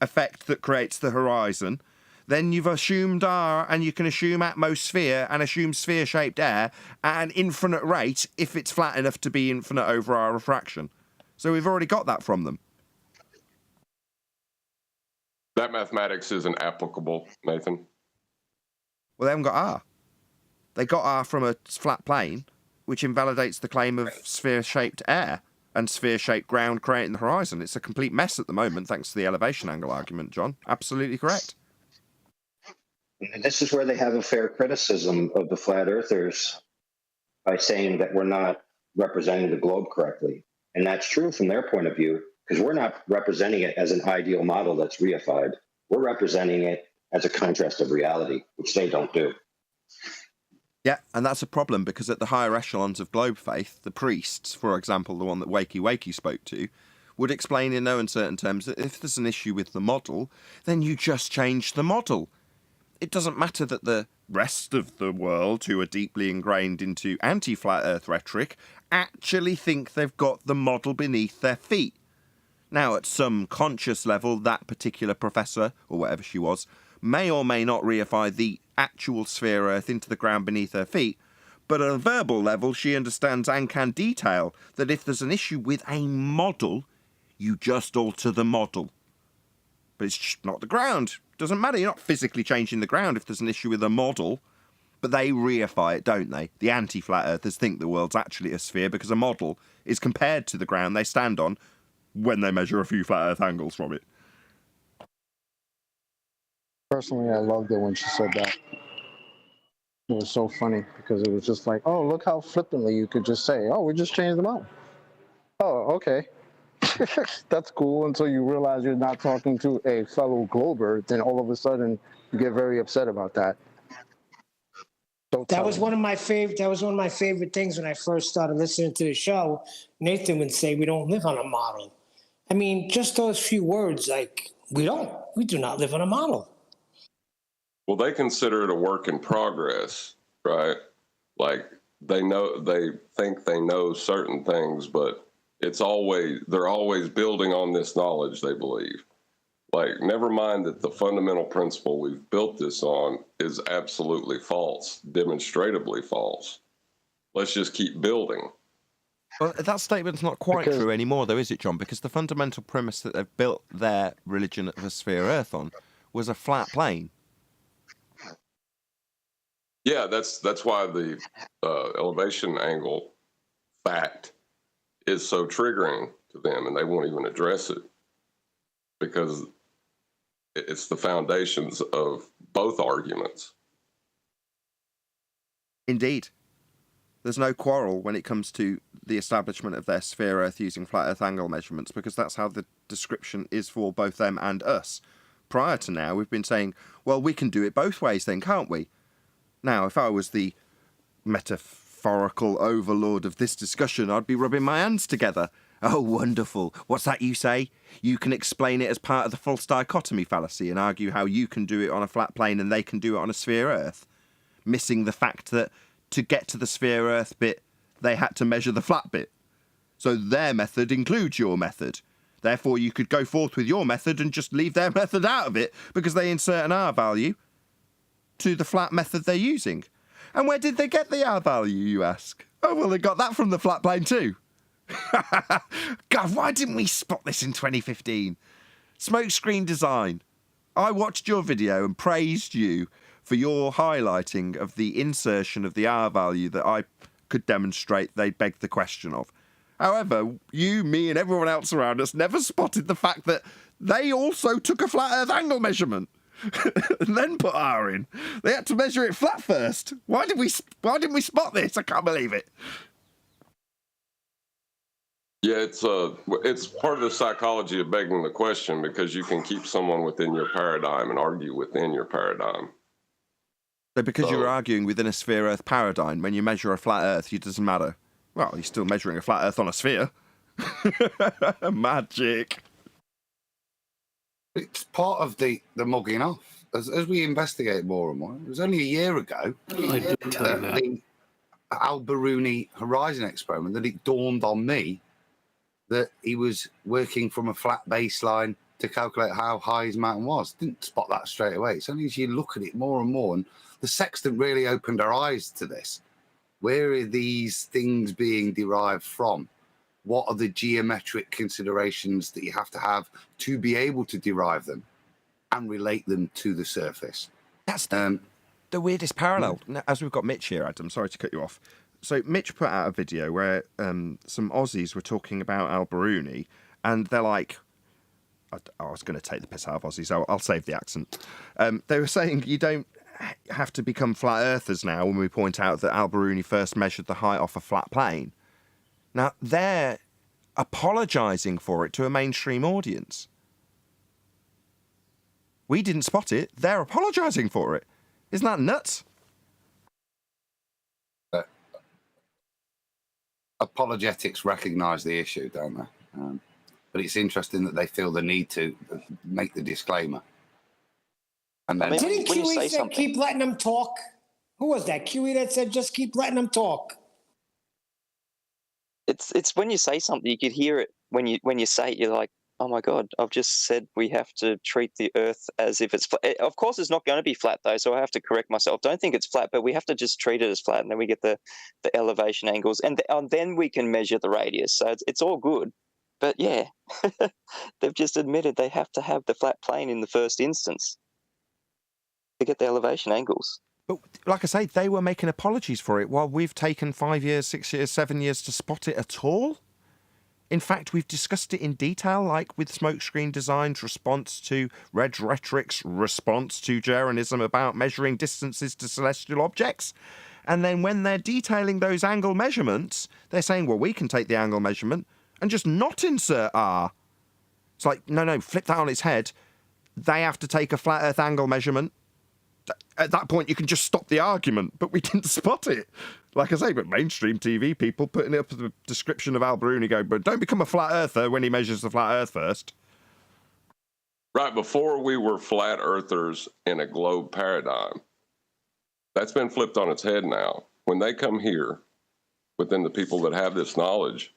effect that creates the horizon, then you've assumed R, and you can assume atmosphere and assume sphere-shaped air at an infinite rate if it's flat enough to be infinite over R refraction. So we've already got that from them. That mathematics isn't applicable, Nathan. Well, they haven't got R. They got R from a flat plane, which invalidates the claim of sphere-shaped air and sphere-shaped ground creating the horizon. It's a complete mess at the moment, thanks to the elevation angle argument, John. Absolutely correct. And this is where they have a fair criticism of the flat earthers by saying that we're not representing the globe correctly. And that's true from their point of view, because we're not representing it as an ideal model that's reified. We're representing it as a contrast of reality, which they don't do. Yeah, and that's a problem, because at the higher echelons of globe faith, the priests, for example, the one that Wakey Wakey spoke to, would explain in no uncertain terms that if there's an issue with the model, then you just change the model. It doesn't matter that the rest of the world, who are deeply ingrained into anti-flat earth rhetoric, actually think they've got the model beneath their feet. Now, at some conscious level, that particular professor, or whatever she was, may or may not reify the actual sphere Earth into the ground beneath her feet, but at a verbal level, she understands and can detail that if there's an issue with a model, you just alter the model. But it's not the ground. Doesn't matter. You're not physically changing the ground if there's an issue with a model. But they reify it, don't they? The anti-flat earthers think the world's actually a sphere because a model is compared to the ground they stand on when they measure a few flat earth angles from it. Personally, I loved it when she said that. It was so funny because it was just like, oh, look how flippantly you could just say, oh, we just changed them out. Oh, okay. That's cool until you realize you're not talking to a fellow glober. Then all of a sudden you get very upset about that. So that was one of my favorite things when I first started listening to the show. Nathan would say, we don't live on a model. I mean, just those few words, like, we do not live on a model. Well, they consider it a work in progress, right? Like they think they know certain things, but they're always building on this knowledge, they believe. Like, never mind that the fundamental principle we've built this on is absolutely false, demonstrably false. Let's just keep building. Well, that statement's not quite true anymore, though, is it, John? Because the fundamental premise that they've built their religion of the sphere Earth on was a flat plane. Yeah, that's why the elevation angle fact is so triggering to them, and they won't even address it because it's the foundations of both arguments. Indeed. There's no quarrel when it comes to the establishment of their sphere Earth using flat Earth angle measurements, because that's how the description is for both them and us. Prior to now, we've been saying, well, we can do it both ways then, can't we? Now, if I was the metaphorical overlord of this discussion, I'd be rubbing my hands together. Oh, wonderful. What's that you say? You can explain it as part of the false dichotomy fallacy and argue how you can do it on a flat plane and they can do it on a sphere Earth, missing the fact that to get to the sphere Earth bit, they had to measure the flat bit. So their method includes your method. Therefore, you could go forth with your method and just leave their method out of it because they insert an R value to the flat method they're using. And where did they get the R value, you ask? Oh, well, they got that from the flat plane too. God, why didn't we spot this in 2015? Smokescreen design. I watched your video and praised you for your highlighting of the insertion of the R value that I could demonstrate they begged the question of. However, you, me, and everyone else around us never spotted the fact that they also took a flat Earth angle measurement and then put R in. They had to measure it flat first. Why didn't we spot this? I can't believe it. Yeah, it's part of the psychology of begging the question, because you can keep someone within your paradigm and argue within your paradigm. So because you're arguing within a sphere Earth paradigm, when you measure a flat Earth, it doesn't matter. Well, you're still measuring a flat Earth on a sphere. Magic. It's part of the mugging off. As we investigate more and more, it was only a year ago the Al-Biruni Horizon experiment that it dawned on me that he was working from a flat baseline to calculate how high his mountain was. Didn't spot that straight away. It's only as you look at it more and more, and the sextant really opened our eyes to this. Where are these things being derived from? What are the geometric considerations that you have to be able to derive them and relate them to the surface? That's the weirdest parallel. Now, as we've got Mitch here, Adam, sorry to cut you off. So Mitch put out a video where some Aussies were talking about Al-Biruni, and they're like, I was going to take the piss out of Aussies, so I'll save the accent. They were saying you don't have to become flat earthers now when we point out that Al-Biruni first measured the height off a flat plane. Now, they're apologising for it to a mainstream audience. We didn't spot it. They're apologising for it. Isn't that nuts? Apologetics recognise the issue, don't they? but it's interesting that they feel the need to make the disclaimer. And then, Didn't when you QE say say something- keep letting them talk? Who was that? QE that said just keep letting them talk. It's when you say something, you could hear it when you say it. You're like, oh my god, I've just said we have to treat the Earth as if it's flat. Of course, it's not going to be flat though, so I have to correct myself. Don't think it's flat, but we have to just treat it as flat, and then we get the elevation angles, and then we can measure the radius. So it's all good. But yeah, they've just admitted they have to have the flat plane in the first instance to get the elevation angles. But like I say, they were making apologies for it while we've taken 5 years, 6 years, 7 years to spot it at all. In fact, we've discussed it in detail, like with Smokescreen Design's response to Red Rhetoric's response to Jeranism about measuring distances to celestial objects. And then when they're detailing those angle measurements, they're saying, well, we can take the angle measurement and just not insert R. It's like, no, flip that on its head. They have to take a flat Earth angle measurement. At that point, you can just stop the argument, but we didn't spot it. Like I say, but mainstream TV people putting it up as a description of Al Bruni go, but don't become a flat earther when he measures the flat Earth first. Right before we were flat earthers in a globe paradigm. That's been flipped on its head now. When they come here, within the people that have this knowledge,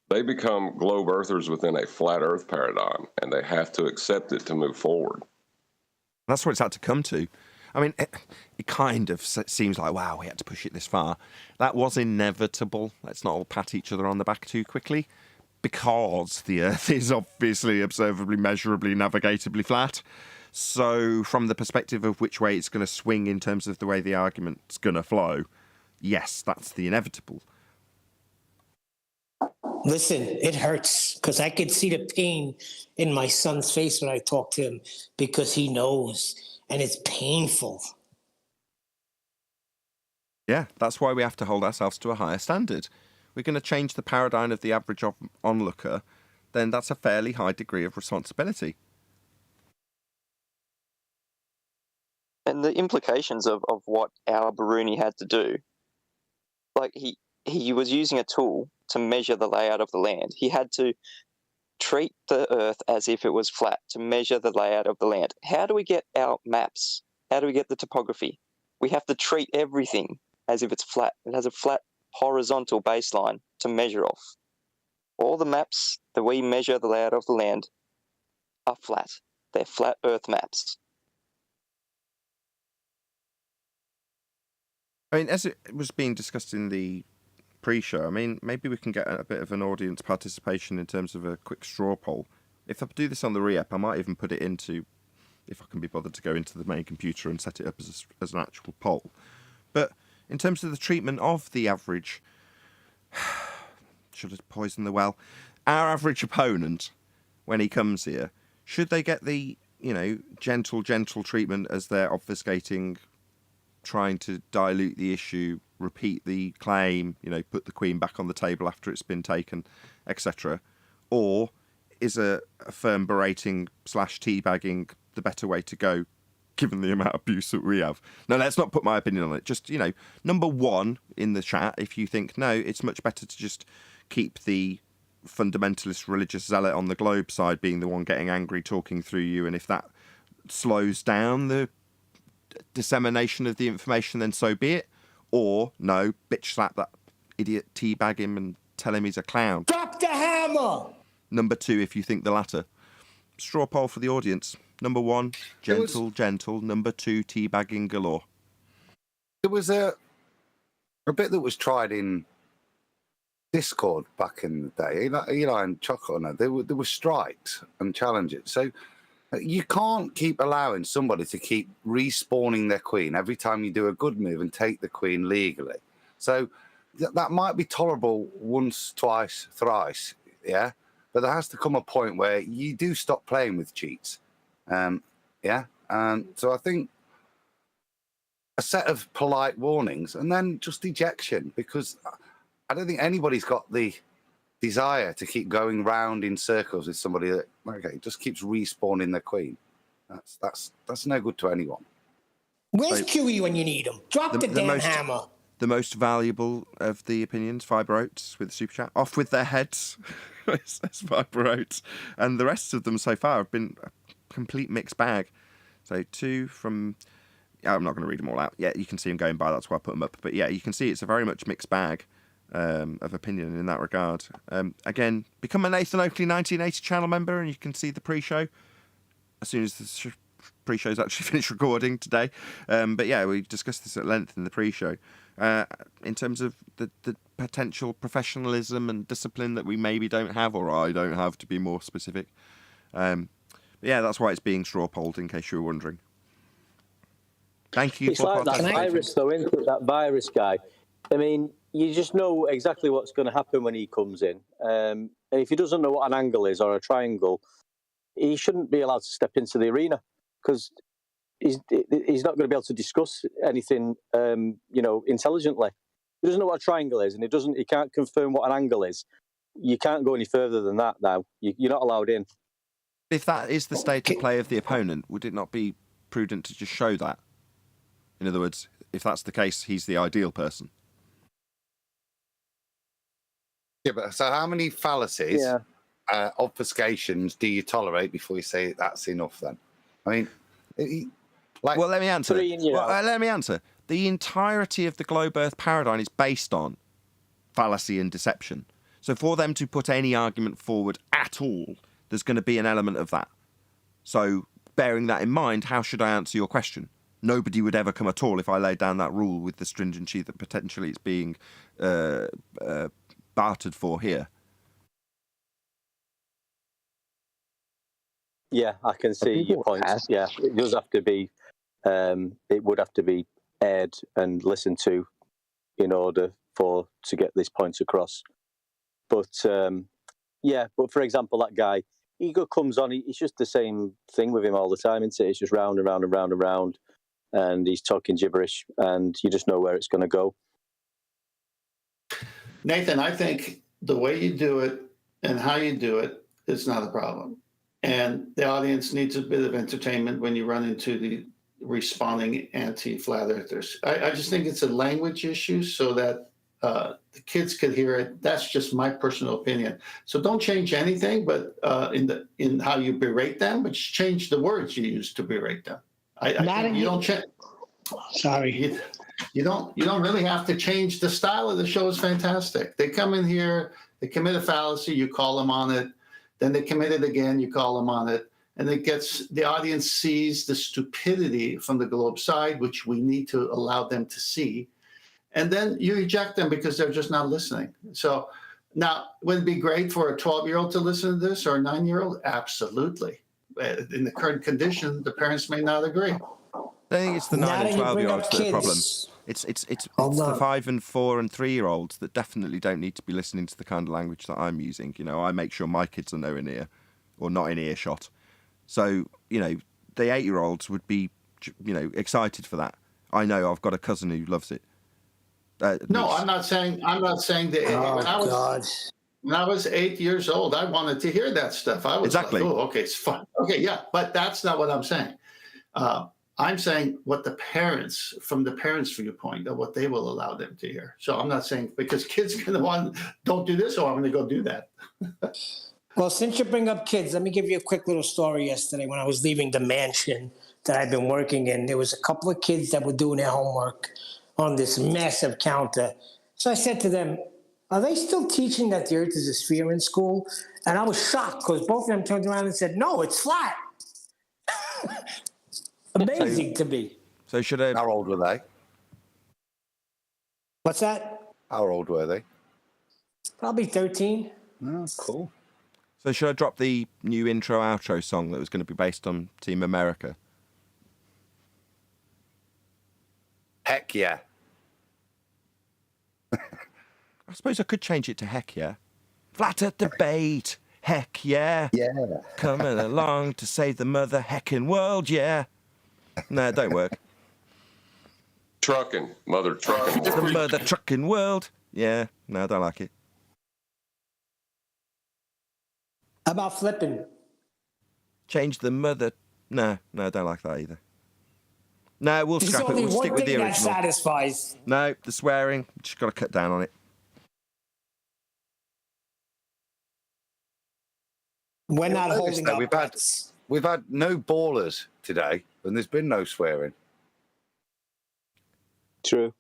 they become globe earthers within a flat Earth paradigm, and they have to accept it to move forward. That's what it's had to come to. I mean, it kind of seems like, wow, we had to push it this far. That was inevitable. Let's not all pat each other on the back too quickly, because the Earth is obviously observably, measurably, navigatably flat. So from the perspective of which way it's going to swing in terms of the way the argument's going to flow, yes, that's the inevitable. Listen, it hurts because I could see the pain in my son's face when I talk to him because he knows, and it's painful. Yeah, that's why we have to hold ourselves to a higher standard. We're going to change the paradigm of the average onlooker, then that's a fairly high degree of responsibility. And the implications of what Al Bruni had to do, like he was using a tool to measure the layout of the land. He had to treat the Earth as if it was flat to measure the layout of the land. How do we get our maps? How do we get the topography? We have to treat everything as if it's flat. It has a flat horizontal baseline to measure off. All the maps that we measure the layout of the land are flat. They're flat Earth maps. I mean, as it was being discussed in the pre-show, I mean, maybe we can get a bit of an audience participation in terms of a quick straw poll. If I do this on the re-ep, I might even put it into, if I can be bothered to go into the main computer and set it up as an actual poll. But in terms of the treatment of the average, should have poisoned the well, our average opponent, when he comes here, should they get the, gentle treatment as they're obfuscating, trying to dilute the issue, repeat the claim, put the Queen back on the table after it's been taken, etc.? Or is a firm berating / teabagging the better way to go, given the amount of abuse that we have? Now, let's not put my opinion on it. Just, number one in the chat, if you think, no, it's much better to just keep the fundamentalist religious zealot on the globe side being the one getting angry, talking through you, and if that slows down the dissemination of the information, then so be it. Or no, bitch slap that idiot, teabag him and tell him he's a clown. Drop the hammer! Number two, if you think the latter. Straw poll for the audience. Number one, gentle. Number two, teabagging galore. There was a bit that was tried in Discord back in the day. Eli and Chocolate, there were strikes and challenges. So you can't keep allowing somebody to keep respawning their queen every time you do a good move and take the queen legally. So that might be tolerable once, twice, thrice, yeah? But there has to come a point where you do stop playing with cheats, yeah? And so I think a set of polite warnings and then just ejection, because I don't think anybody's got the desire to keep going round in circles with somebody that just keeps respawning their queen. That's no good to anyone. Where's QE when you need him? Drop the damn hammer. The most valuable of the opinions, Fiber Oats with the super chat. Off with their heads. as Viper wrote. And the rest of them so far have been a complete mixed bag. So 2 from... I'm not going to read them all out. Yeah, you can see them going by. That's why I put them up. But yeah, you can see it's a very much mixed bag of opinion in that regard. Again, become a Nathan Oakley 1980 channel member and you can see the pre-show as soon as the pre-show's actually finished recording today. But yeah, we discussed this at length in the pre-show. In terms of the potential professionalism and discipline that we maybe don't have, or I don't have, to be more specific. But yeah, that's why it's being straw polled, in case you were wondering. Thank you. It's like that virus, though, isn't it? That virus guy. I mean, you just know exactly what's going to happen when he comes in. And if he doesn't know what an angle is or a triangle, he shouldn't be allowed to step into the arena because he's not going to be able to discuss anything, intelligently. He doesn't know what a triangle is, and he can't confirm what an angle is. You can't go any further than that now. You're not allowed in. If that is the state of play of the opponent, would it not be prudent to just show that? In other words, if that's the case, he's the ideal person. Yeah, but so how many fallacies, obfuscations do you tolerate before you say that's enough then? I mean, well, let me answer. Let me answer. The entirety of the globe Earth paradigm is based on fallacy and deception. So for them to put any argument forward at all, there's going to be an element of that. So bearing that in mind, how should I answer your question? Nobody would ever come at all if I laid down that rule with the stringency that potentially it's being bartered for here. Yeah, I can see your point. Yeah, it does have to be. It would have to be aired and listened to in order to get this point across. But but for example, that guy, Ego comes on. It's just the same thing with him all the time, isn't it? It's just round and round and round and round, and he's talking gibberish, and you just know where it's going to go. Nathan, I think the way you do it and how you do it is not a problem. And the audience needs a bit of entertainment when you run into the responding anti-flat earthers. I just think it's a language issue so that the kids could hear it. That's just my personal opinion. So don't change anything, but in how you berate them, but change the words you use to berate them. I think you don't change. Sorry. You don't really have to change. The style of the show is fantastic. They come in here, they commit a fallacy, you call them on it. Then they commit it again, you call them on it. And the audience sees the stupidity from the globe side, which we need to allow them to see. And then you reject them because they're just not listening. So now, would it be great for a 12-year-old to listen to this or a 9-year-old? Absolutely. In the current condition, the parents may not agree. I think it's the 9 and 12-year-olds that are the problem. It's the 5 and 4 and 3-year-olds that definitely don't need to be listening to the kind of language that I'm using. You know, I make sure my kids are nowhere near or not in earshot. So, you know, the 8-year-olds would be, excited for that. I know I've got a cousin who loves it. No, I'm not saying that. When I was 8 years old, I wanted to hear that stuff. I was like, oh, okay, it's fun. Okay, yeah, but that's not what I'm saying. I'm saying what from the parents' viewpoint, of what they will allow them to hear. So I'm not saying because kids are going to want, don't do this, or I'm going to go do that. Well, since you bring up kids, let me give you a quick little story. Yesterday, when I was leaving the mansion that I've been working in, there was a couple of kids that were doing their homework on this massive counter. So I said to them, are they still teaching that the Earth is a sphere in school? And I was shocked because both of them turned around and said, no, it's flat. Amazing to me. So how old were they? What's that? How old were they? Probably 13. Oh, cool. So should I drop the new intro outro song that was going to be based on Team America? Heck yeah. I suppose I could change it to heck yeah. Flat Earth debate. Heck yeah. Yeah. Coming along to save the mother heckin' world, yeah. No, it don't work. Mother trucking. The mother trucking world. Yeah, no, I don't like it. How about flipping? Change the mother. No, I don't like that either. No, we'll scrap it. We'll stick with the original. That satisfies. No, the swearing. Just got to cut down on it. We're not Notice holding that our we've breaths. We've had no ballers today, and there's been no swearing. True.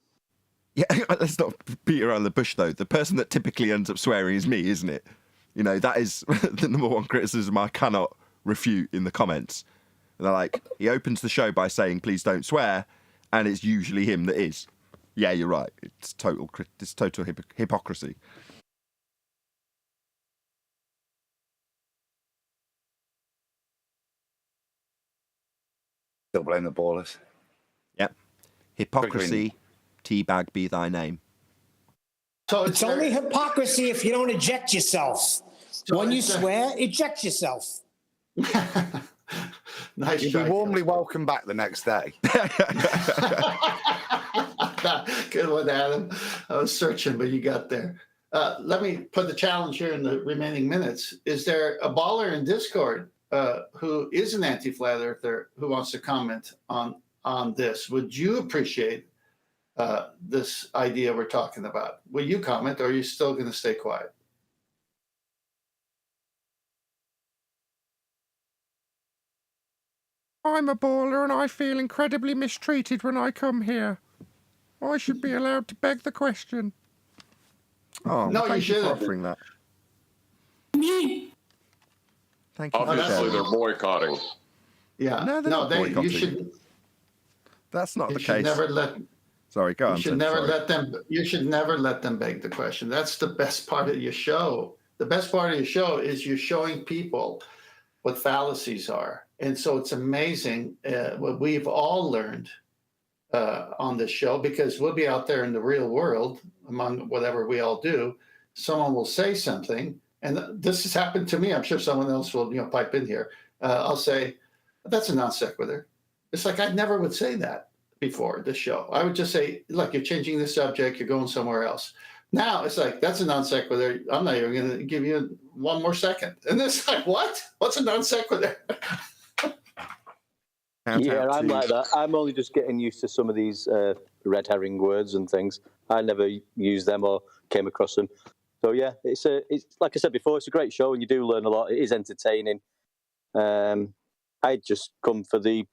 Yeah, let's not beat around the bush, though. The person that typically ends up swearing is me, isn't it? You know, that is the number one criticism I cannot refute in the comments. They're like, he opens the show by saying, please don't swear, and it's usually him that is. Yeah, you're right. It's total hypocrisy. Still blame the ballers. Yep. Hypocrisy, teabag be thy name. So It's only hypocrisy if you don't eject yourself. When you swear, eject yourself. Nice You'll try. be warmly welcome back the next day. Good one, Adam. I was searching, but you got there. Let me put the challenge here in the remaining minutes. Is there a baller in Discord who is an anti-flat earther who wants to comment on this? Would you appreciate this idea we're talking about? Will you comment, or are you still going to stay quiet? I'm a baller and I feel incredibly mistreated when I come here. I should be allowed to beg the question. Oh, No, well, thank you you for shouldn't. offering that. Thank you. Obviously, they're boycotting. Yeah. No, they're not you boycotting. should. That's not You the should case. never let. Sorry, go on. You should Tim, never sorry. let them. You should never let them beg the question. That's the best part of your show. The best part of your show is you're showing people what fallacies are, and so it's amazing what we've all learned on this show, because we'll be out there in the real world among whatever we all do. Someone will say something, and this has happened to me. I'm sure someone else will, pipe in here. I'll say, "That's a non sequitur." It's like I never would say that before this show. I would just say, "Look, you're changing the subject. You're going somewhere else." Now it's like, that's a non sequitur. I'm not even going to give you one more second. And it's like, what? What's a non sequitur? Yeah, I'm like that. I'm only just getting used to some of these red herring words and things. I never used them or came across them. So yeah, it's like I said before, it's a great show and you do learn a lot. It is entertaining. I'd just come for the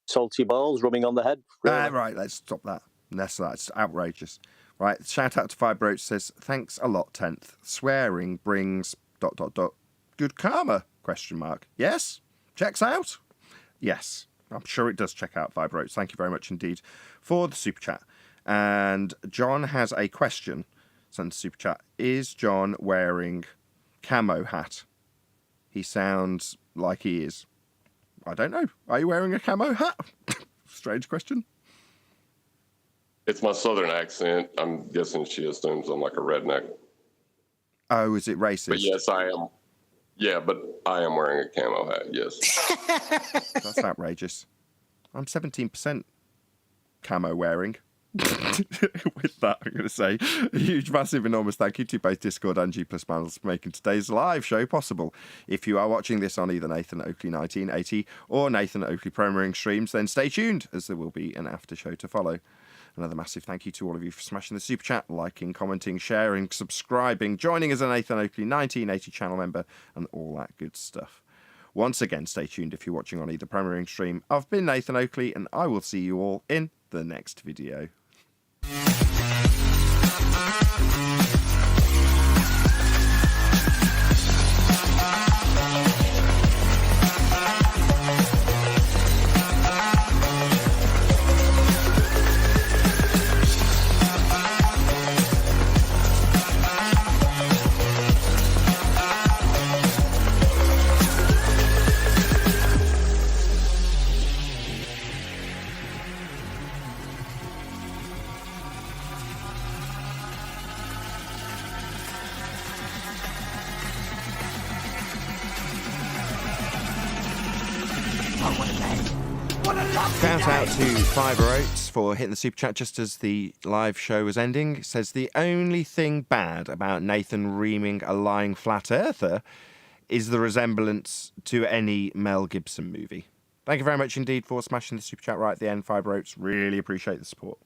salty balls rubbing on the head. Really. Right, let's stop that. That's outrageous. Right, shout out to Fibroach says, thanks a lot, 10th. Swearing brings ... good karma, ? Yes? Checks out? Yes, I'm sure it does check out, Fibroach. Thank you very much indeed for the super chat. And John has a question. Sent to super chat. Is John wearing camo hat? He sounds like he is. I don't know. Are you wearing a camo hat? Strange question. It's my southern accent. I'm guessing she assumes I'm like a redneck. Oh, is it racist? But yes, I am. Yeah, but I am wearing a camo hat, yes. That's outrageous. I'm 17% camo wearing. With that, I'm going to say a huge, massive, enormous thank you to both Discord and G+ Panels for making today's live show possible. If you are watching this on either Nathan Oakley 1980 or Nathan Oakley Premiering streams, then stay tuned, as there will be an after show to follow. Another massive thank you to all of you for smashing the super chat, liking, commenting, sharing, subscribing, joining as a Nathan Oakley 1980 channel member, and all that good stuff. Once again, stay tuned if you're watching on either Premiering stream. I've been Nathan Oakley, and I will see you all in the next video. Shout out to Fiver Oats for hitting the super chat just as the live show was ending. It says the only thing bad about Nathan reaming a lying flat earther is the resemblance to any Mel Gibson movie. Thank you very much indeed for smashing the super chat right at the end, Fiver Oats. Really appreciate the support.